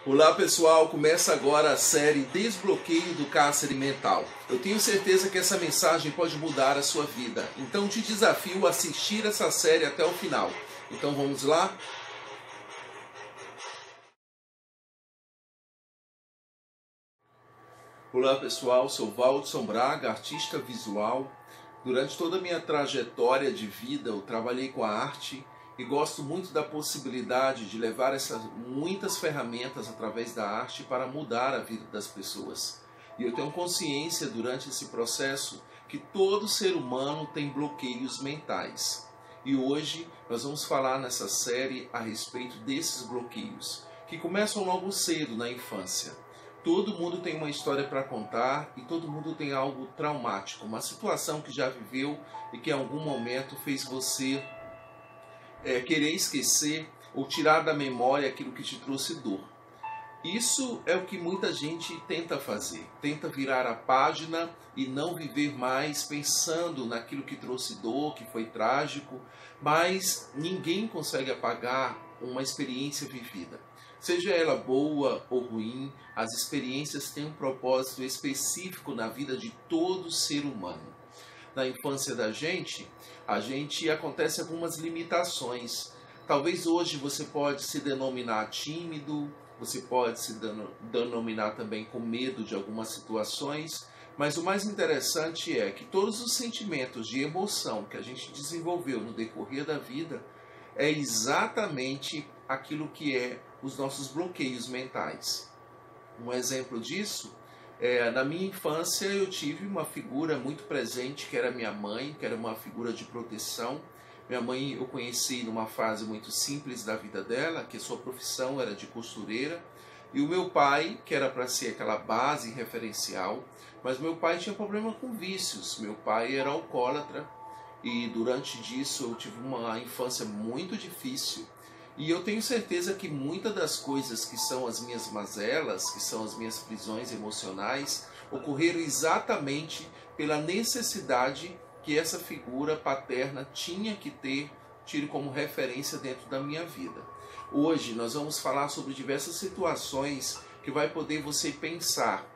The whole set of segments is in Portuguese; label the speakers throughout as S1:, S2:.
S1: Olá pessoal, começa agora a série Desbloqueio do Cárcere Mental. Eu tenho certeza que essa mensagem pode mudar a sua vida, então te desafio a assistir essa série até o final. Então vamos lá? Olá pessoal, sou Valdson Braga, artista visual. Durante toda a minha trajetória de vida eu trabalhei com a arte e gosto muito da possibilidade de levar essas muitas ferramentas através da arte para mudar a vida das pessoas. E eu tenho consciência durante esse processo que todo ser humano tem bloqueios mentais. E hoje nós vamos falar nessa série a respeito desses bloqueios, que começam logo cedo na infância. Todo mundo tem uma história para contar e todo mundo tem algo traumático, uma situação que já viveu e que em algum momento fez você querer esquecer ou tirar da memória aquilo que te trouxe dor. Isso é o que muita gente tenta fazer, tenta virar a página e não viver mais pensando naquilo que trouxe dor, que foi trágico, mas ninguém consegue apagar uma experiência vivida. Seja ela boa ou ruim, as experiências têm um propósito específico na vida de todo ser humano. Na infância da gente, acontece algumas limitações. Talvez hoje você pode se denominar tímido, você pode se denominar também com medo de algumas situações, mas o mais interessante é que todos os sentimentos de emoção que a gente desenvolveu no decorrer da vida é exatamente aquilo que é os nossos bloqueios mentais. Um exemplo disso na minha infância eu tive uma figura muito presente que era minha mãe, que era uma figura de proteção. Minha mãe eu conheci numa fase muito simples da vida dela, que sua profissão era de costureira, e o meu pai, que era para ser aquela base referencial, mas meu pai tinha problema com vícios, meu pai era alcoólatra, e durante disso eu tive uma infância muito difícil. E eu tenho certeza que muitas das coisas que são as minhas mazelas, que são as minhas prisões emocionais, ocorreram exatamente pela necessidade que essa figura paterna tinha que ter tido como referência dentro da minha vida. Hoje nós vamos falar sobre diversas situações que vai poder você pensar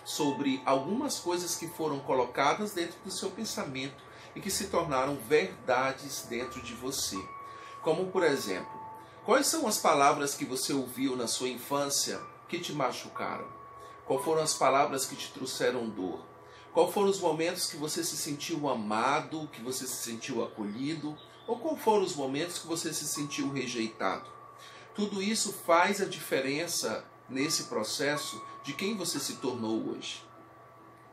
S1: sobre algumas coisas que foram colocadas dentro do seu pensamento e que se tornaram verdades dentro de você. Como por exemplo, quais são as palavras que você ouviu na sua infância que te machucaram? Quais foram as palavras que te trouxeram dor? Quais foram os momentos que você se sentiu amado, que você se sentiu acolhido? Ou quais foram os momentos que você se sentiu rejeitado? Tudo isso faz a diferença nesse processo de quem você se tornou hoje.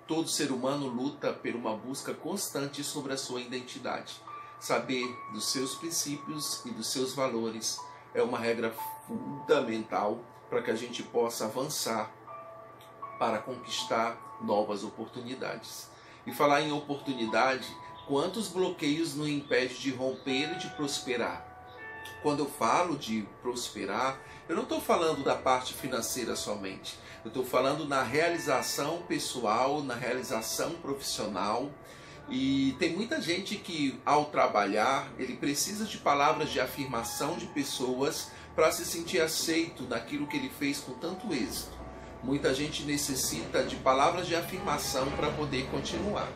S1: Todo ser humano luta por uma busca constante sobre a sua identidade. Saber dos seus princípios e dos seus valores é uma regra fundamental para que a gente possa avançar para conquistar novas oportunidades. E falar em oportunidade, quantos bloqueios nos impedem de romper e de prosperar? Quando eu falo de prosperar, eu não estou falando da parte financeira somente. Eu estou falando na realização pessoal, na realização profissional. E tem muita gente que, ao trabalhar, ele precisa de palavras de afirmação de pessoas para se sentir aceito naquilo que ele fez com tanto êxito. Muita gente necessita de palavras de afirmação para poder continuar.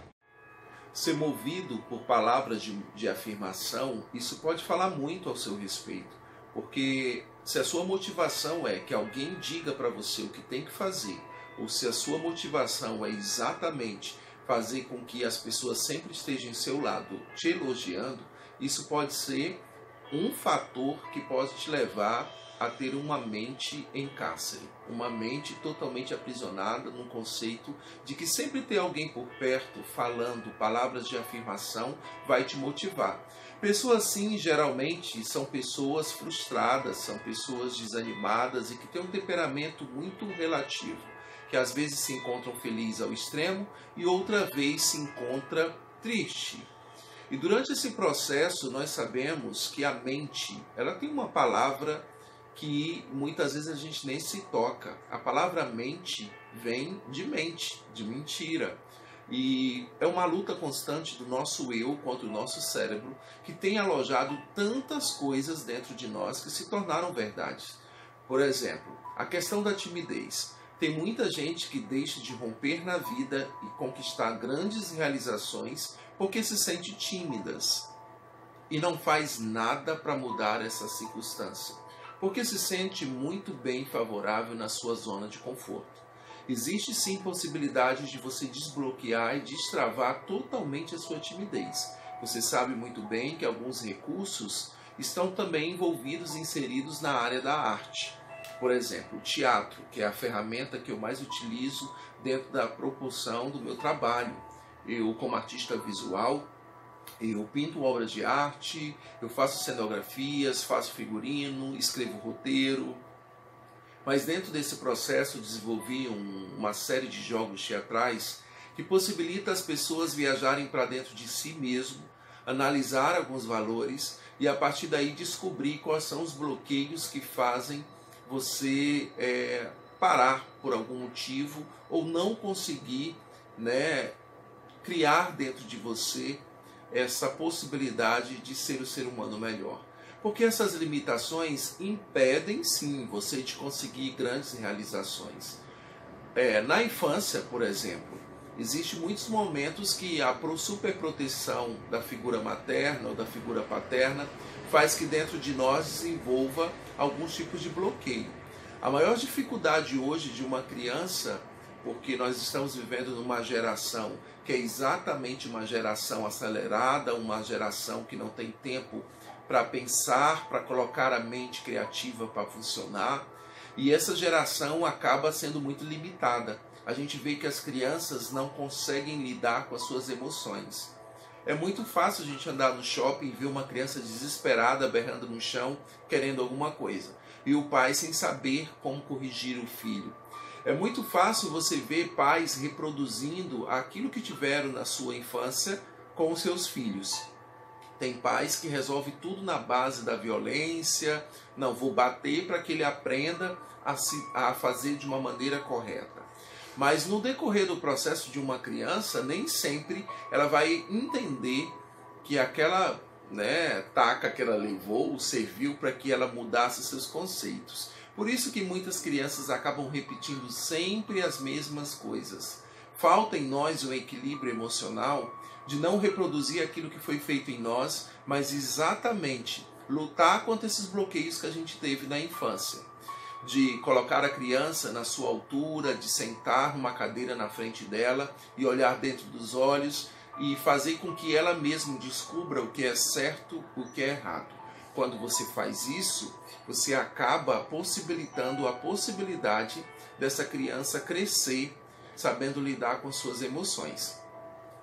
S1: Ser movido por palavras de afirmação, isso pode falar muito ao seu respeito. Porque se a sua motivação é que alguém diga para você o que tem que fazer, ou se a sua motivação é exatamente fazer com que as pessoas sempre estejam em seu lado te elogiando, isso pode ser um fator que pode te levar a ter uma mente em cárcere, uma mente totalmente aprisionada num conceito de que sempre ter alguém por perto falando palavras de afirmação vai te motivar. Pessoas assim geralmente são pessoas frustradas, são pessoas desanimadas e que têm um temperamento muito relativo, que às vezes se encontram felizes ao extremo e outra vez se encontra triste. E durante esse processo nós sabemos que a mente, ela tem uma palavra que muitas vezes a gente nem se toca. A palavra mente vem de mente, de mentira. E é uma luta constante do nosso eu contra o nosso cérebro, que tem alojado tantas coisas dentro de nós que se tornaram verdades. Por exemplo, A questão da timidez. Tem muita gente que deixa de romper na vida e conquistar grandes realizações porque se sente tímidas e não faz nada para mudar essa circunstância, porque se sente muito bem favorável na sua zona de conforto. Existe sim possibilidade de você desbloquear e destravar totalmente a sua timidez. Você sabe muito bem que alguns recursos estão também envolvidos e inseridos na área da arte. Por exemplo, o teatro, que é a ferramenta que eu mais utilizo dentro da proporção do meu trabalho. Eu, como artista visual, eu pinto obras de arte, eu faço cenografias, faço figurino, escrevo roteiro. Mas dentro desse processo desenvolvi uma série de jogos teatrais que possibilita as pessoas viajarem para dentro de si mesmo, analisar alguns valores e a partir daí descobrir quais são os bloqueios que fazem você parar por algum motivo ou não conseguir, criar dentro de você essa possibilidade de ser o ser humano melhor. Porque essas limitações impedem sim você de conseguir grandes realizações. Na infância, por exemplo, existem muitos momentos que a superproteção da figura materna ou da figura paterna faz que dentro de nós desenvolva alguns tipos de bloqueio. A maior dificuldade hoje de uma criança, porque nós estamos vivendo numa geração que é exatamente uma geração acelerada, uma geração que não tem tempo para pensar, para colocar a mente criativa para funcionar, e essa geração acaba sendo muito limitada. A gente vê que as crianças não conseguem lidar com as suas emoções. É muito fácil a gente andar no shopping e ver uma criança desesperada, berrando no chão, querendo alguma coisa. E o pai sem saber como corrigir o filho. É muito fácil você ver pais reproduzindo aquilo que tiveram na sua infância com os seus filhos. Tem pais que resolvem tudo na base da violência. Não, vou bater para que ele aprenda a fazer de uma maneira correta. Mas no decorrer do processo de uma criança, nem sempre ela vai entender que aquela taca que ela levou serviu para que ela mudasse seus conceitos. Por isso que muitas crianças acabam repetindo sempre as mesmas coisas. Falta em nós um equilíbrio emocional de não reproduzir aquilo que foi feito em nós, mas exatamente lutar contra esses bloqueios que a gente teve na infância. De colocar a criança na sua altura, de sentar numa cadeira na frente dela e olhar dentro dos olhos e fazer com que ela mesma descubra o que é certo, o que é errado. Quando você faz isso, você acaba possibilitando a possibilidade dessa criança crescer sabendo lidar com suas emoções.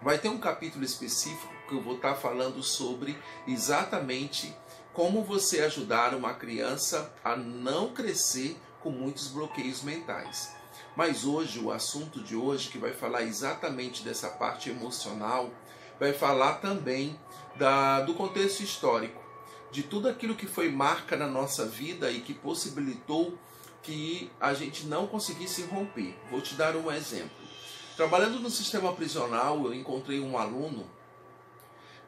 S1: Vai ter um capítulo específico que eu vou estar falando sobre exatamente como você ajudar uma criança a não crescer com muitos bloqueios mentais. Mas hoje, o assunto de hoje, que vai falar exatamente dessa parte emocional, vai falar também do contexto histórico, de tudo aquilo que foi marca na nossa vida e que possibilitou que a gente não conseguisse romper. Vou te dar um exemplo. Trabalhando no sistema prisional, eu encontrei um aluno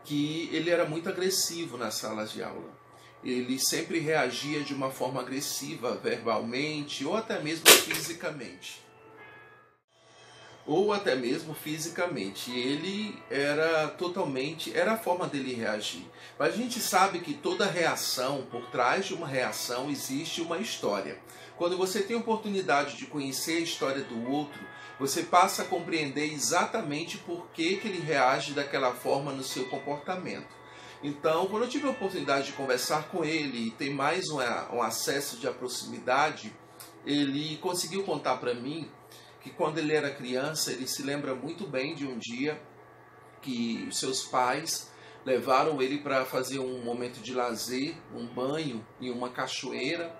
S1: que ele era muito agressivo nas salas de aula. Ele sempre reagia de uma forma agressiva, verbalmente ou até mesmo fisicamente. Ele era a forma dele reagir. Mas a gente sabe que toda reação, por trás de uma reação, existe uma história. Quando você tem a oportunidade de conhecer a história do outro, você passa a compreender exatamente por que ele reage daquela forma no seu comportamento. Então, quando eu tive a oportunidade de conversar com ele e ter mais um acesso de proximidade, ele conseguiu contar para mim que quando ele era criança, ele se lembra muito bem de um dia que os seus pais levaram ele para fazer um momento de lazer, um banho em uma cachoeira.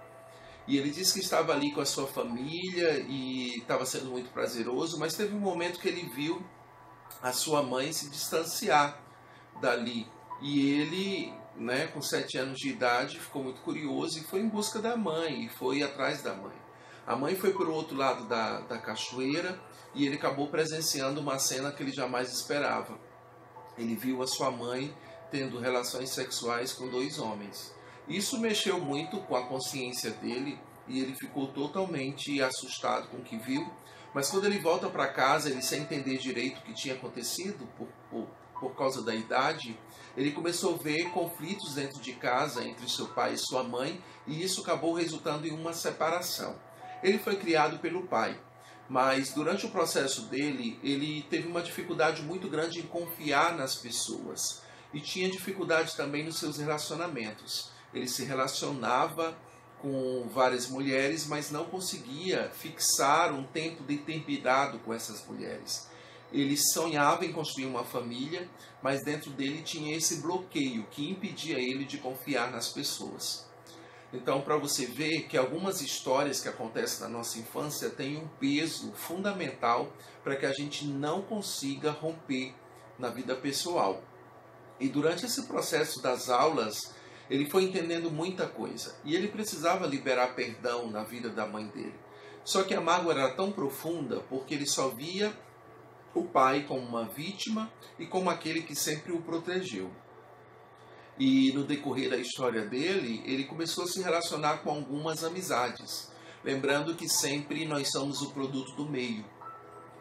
S1: E ele disse que estava ali com a sua família e estava sendo muito prazeroso, mas teve um momento que ele viu a sua mãe se distanciar dali. E ele, com 7 anos de idade, ficou muito curioso e foi em busca da mãe, e foi atrás da mãe. A mãe foi para o outro lado da cachoeira e ele acabou presenciando uma cena que ele jamais esperava. Ele viu a sua mãe tendo relações sexuais com 2 homens. Isso mexeu muito com a consciência dele e ele ficou totalmente assustado com o que viu. Mas quando ele volta para casa, ele sem entender direito o que tinha acontecido por causa da idade, ele começou a ver conflitos dentro de casa entre seu pai e sua mãe, e isso acabou resultando em uma separação. Ele foi criado pelo pai, mas durante o processo dele, ele teve uma dificuldade muito grande em confiar nas pessoas e tinha dificuldade também nos seus relacionamentos. Ele se relacionava com várias mulheres, mas não conseguia fixar um tempo determinado com essas mulheres. Ele sonhava em construir uma família, mas dentro dele tinha esse bloqueio que impedia ele de confiar nas pessoas. Então, para você ver que algumas histórias que acontecem na nossa infância têm um peso fundamental para que a gente não consiga romper na vida pessoal. E durante esse processo das aulas, ele foi entendendo muita coisa. E ele precisava liberar perdão na vida da mãe dele. Só que a mágoa era tão profunda porque ele só via o pai como uma vítima e como aquele que sempre o protegeu. E no decorrer da história dele, ele começou a se relacionar com algumas amizades. Lembrando que sempre nós somos o produto do meio.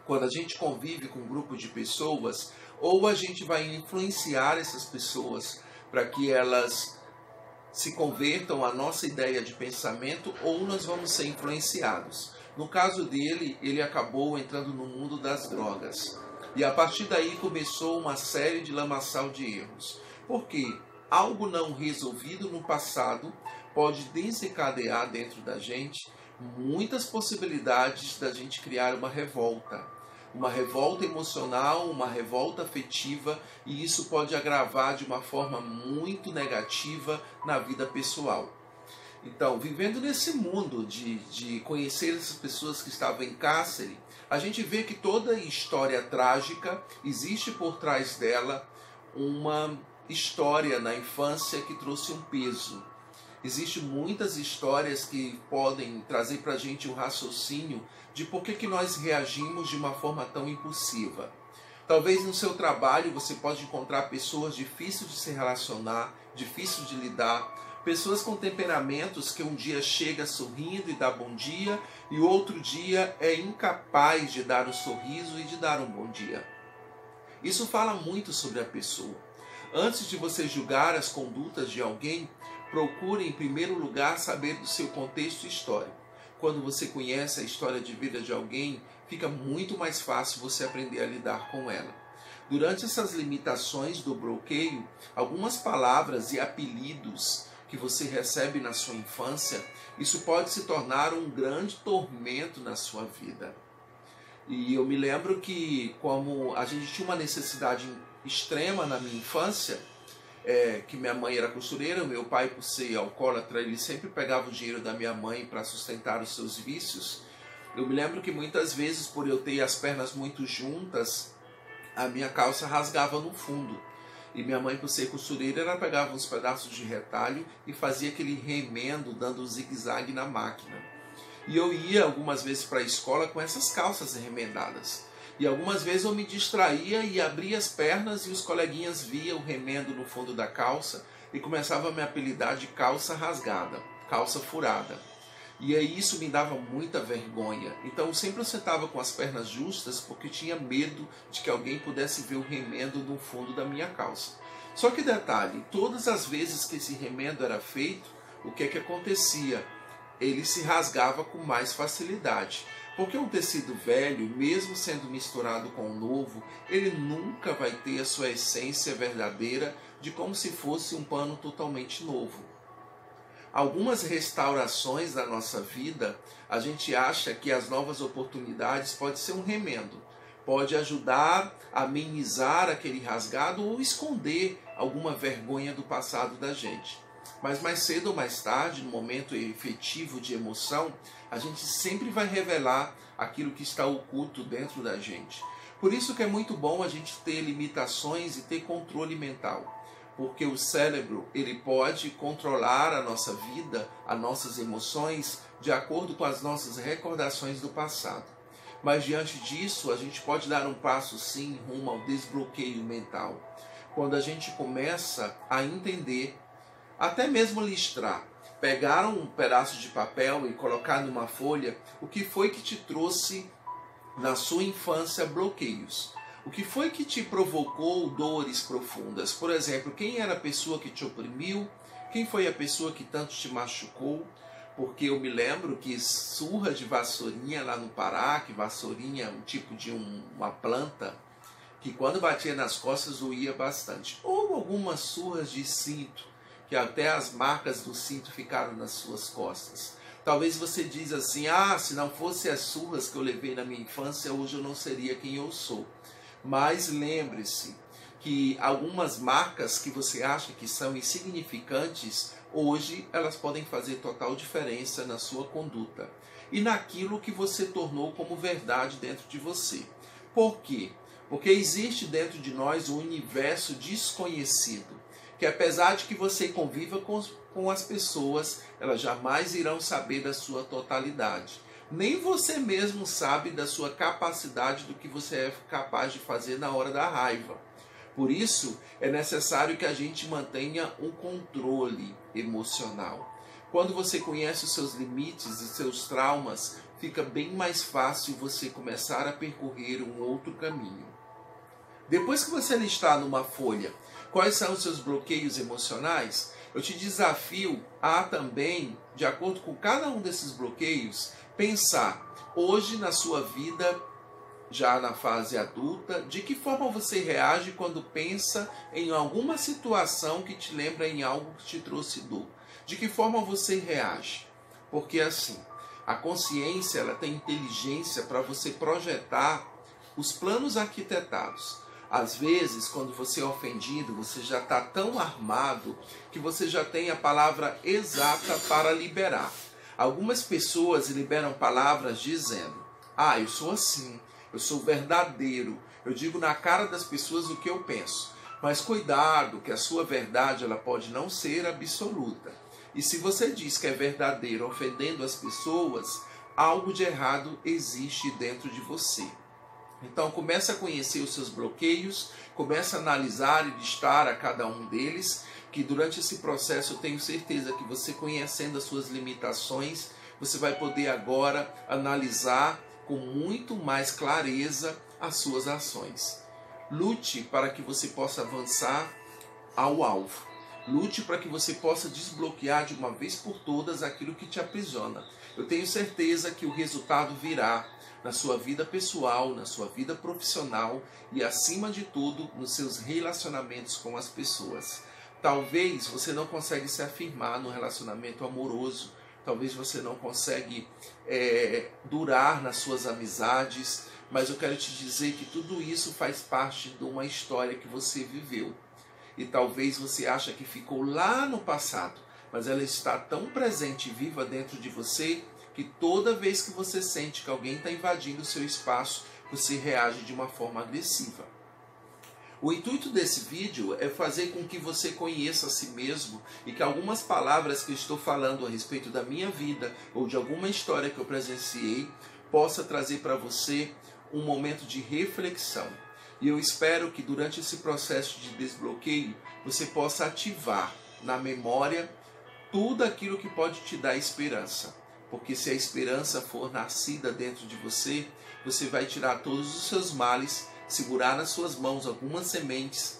S1: Quando a gente convive com um grupo de pessoas, ou a gente vai influenciar essas pessoas para que elas se convertam à nossa ideia de pensamento, ou nós vamos ser influenciados. No caso dele, ele acabou entrando no mundo das drogas. E a partir daí começou uma série de lamaçal de erros. Porque algo não resolvido no passado pode desencadear dentro da gente muitas possibilidades da gente criar uma revolta emocional, uma revolta afetiva, e isso pode agravar de uma forma muito negativa na vida pessoal. Então, vivendo nesse mundo de conhecer essas pessoas que estavam em cárcere, a gente vê que toda história trágica existe por trás dela uma história na infância que trouxe um peso. Existem muitas histórias que podem trazer para a gente um raciocínio de por que nós reagimos de uma forma tão impulsiva. Talvez no seu trabalho você pode encontrar pessoas difíceis de se relacionar, difíceis de lidar, pessoas com temperamentos que um dia chega sorrindo e dá bom dia e outro dia é incapaz de dar um sorriso e de dar um bom dia. Isso fala muito sobre a pessoa. Antes de você julgar as condutas de alguém, procure em primeiro lugar saber do seu contexto histórico. Quando você conhece a história de vida de alguém, fica muito mais fácil você aprender a lidar com ela. Durante essas limitações do bloqueio, algumas palavras e apelidos que você recebe na sua infância, isso pode se tornar um grande tormento na sua vida. E eu me lembro que, como a gente tinha uma necessidade extrema na minha infância, que minha mãe era costureira, meu pai, por ser alcoólatra, ele sempre pegava o dinheiro da minha mãe para sustentar os seus vícios. Eu me lembro que muitas vezes, por eu ter as pernas muito juntas, a minha calça rasgava no fundo. E minha mãe, por ser costureira, ela pegava uns pedaços de retalho e fazia aquele remendo, dando um zigue-zague na máquina. E eu ia algumas vezes para a escola com essas calças remendadas. E algumas vezes eu me distraía e abria as pernas e os coleguinhas viam o remendo no fundo da calça e começavam a me apelidar de calça rasgada, calça furada. E aí isso me dava muita vergonha. Então sempre eu sentava com as pernas justas porque tinha medo de que alguém pudesse ver o remendo no fundo da minha calça. Só que detalhe, todas as vezes que esse remendo era feito, o que acontecia? Ele se rasgava com mais facilidade. Porque um tecido velho, mesmo sendo misturado com o novo, ele nunca vai ter a sua essência verdadeira de como se fosse um pano totalmente novo. Algumas restaurações da nossa vida, a gente acha que as novas oportunidades pode ser um remendo. Pode ajudar a amenizar aquele rasgado ou esconder alguma vergonha do passado da gente. Mas mais cedo ou mais tarde, no momento efetivo de emoção, a gente sempre vai revelar aquilo que está oculto dentro da gente. Por isso que é muito bom a gente ter limitações e ter controle mental. Porque o cérebro, ele pode controlar a nossa vida, as nossas emoções, de acordo com as nossas recordações do passado. Mas diante disso, a gente pode dar um passo sim rumo ao desbloqueio mental. Quando a gente começa a entender, até mesmo listrar pegar um pedaço de papel e colocar numa folha o que foi que te trouxe na sua infância bloqueios. O que foi que te provocou dores profundas? Por exemplo, quem era a pessoa que te oprimiu? Quem foi a pessoa que tanto te machucou? Porque eu me lembro que surra de vassourinha lá no Pará, que vassourinha é um tipo de uma planta, que quando batia nas costas doía bastante. Ou algumas surras de cinto, que até as marcas do cinto ficaram nas suas costas. Talvez você diz assim, se não fosse as surras que eu levei na minha infância, hoje eu não seria quem eu sou. Mas lembre-se que algumas marcas que você acha que são insignificantes, hoje elas podem fazer total diferença na sua conduta e naquilo que você tornou como verdade dentro de você. Por quê? Porque existe dentro de nós um universo desconhecido, que apesar de que você conviva com as pessoas, elas jamais irão saber da sua totalidade. Nem você mesmo sabe da sua capacidade, do que você é capaz de fazer na hora da raiva. Por isso, é necessário que a gente mantenha um controle emocional. Quando você conhece os seus limites e seus traumas, fica bem mais fácil você começar a percorrer um outro caminho. Depois que você listar numa folha quais são os seus bloqueios emocionais, eu te desafio a também, de acordo com cada um desses bloqueios, pensar hoje na sua vida, já na fase adulta, de que forma você reage quando pensa em alguma situação que te lembra em algo que te trouxe dor. De que forma você reage? Porque assim, a consciência ela tem inteligência para você projetar os planos arquitetados. Às vezes, quando você é ofendido, você já está tão armado que você já tem a palavra exata para liberar. Algumas pessoas liberam palavras dizendo, eu sou assim, eu sou verdadeiro, eu digo na cara das pessoas o que eu penso. Mas cuidado, que a sua verdade ela pode não ser absoluta. E se você diz que é verdadeiro ofendendo as pessoas, algo de errado existe dentro de você. Então comece a conhecer os seus bloqueios, comece a analisar e listar a cada um deles, que durante esse processo eu tenho certeza que você conhecendo as suas limitações, você vai poder agora analisar com muito mais clareza as suas ações. Lute para que você possa avançar ao alvo. Lute para que você possa desbloquear de uma vez por todas aquilo que te aprisiona. Eu tenho certeza que o resultado virá na sua vida pessoal, na sua vida profissional e, acima de tudo, nos seus relacionamentos com as pessoas. Talvez você não consiga se afirmar no relacionamento amoroso, talvez você não consiga durar nas suas amizades, mas eu quero te dizer que tudo isso faz parte de uma história que você viveu. E talvez você ache que ficou lá no passado, mas ela está tão presente e viva dentro de você que toda vez que você sente que alguém está invadindo o seu espaço, você reage de uma forma agressiva. O intuito desse vídeo é fazer com que você conheça a si mesmo e que algumas palavras que eu estou falando a respeito da minha vida ou de alguma história que eu presenciei possa trazer para você um momento de reflexão. E eu espero que durante esse processo de desbloqueio você possa ativar na memória tudo aquilo que pode te dar esperança. Porque se a esperança for nascida dentro de você, você vai tirar todos os seus males, segurar nas suas mãos algumas sementes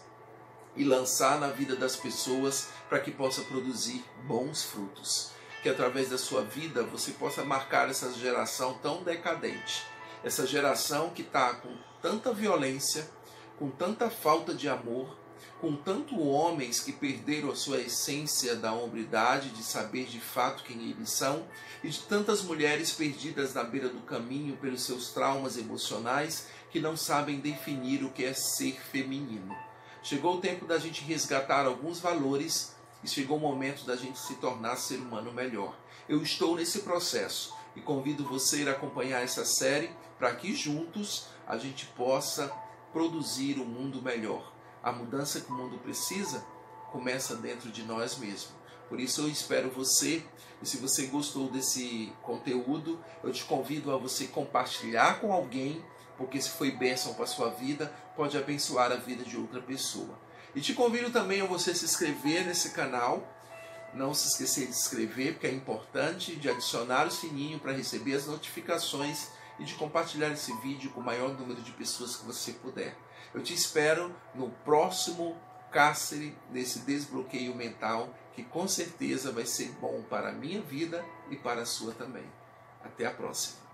S1: e lançar na vida das pessoas para que possa produzir bons frutos. Que através da sua vida você possa marcar essa geração tão decadente. Essa geração que está com tanta violência, com tanta falta de amor, com tanto homens que perderam a sua essência da hombridade, de saber de fato quem eles são, e de tantas mulheres perdidas na beira do caminho pelos seus traumas emocionais, que não sabem definir o que é ser feminino. Chegou o tempo da gente resgatar alguns valores e chegou o momento da gente se tornar ser humano melhor. Eu estou nesse processo e convido você a acompanhar essa série para que juntos a gente possa produzir um mundo melhor. A mudança que o mundo precisa começa dentro de nós mesmos. Por isso eu espero você, e se você gostou desse conteúdo, eu te convido a você compartilhar com alguém, porque se foi bênção para a sua vida, pode abençoar a vida de outra pessoa. E te convido também a você se inscrever nesse canal, Não se esquecer de se inscrever, porque é importante, de adicionar o sininho para receber as notificações e de compartilhar esse vídeo com o maior número de pessoas que você puder. Eu te espero no próximo cárcere, nesse desbloqueio mental, que com certeza vai ser bom para a minha vida e para a sua também. Até a próxima.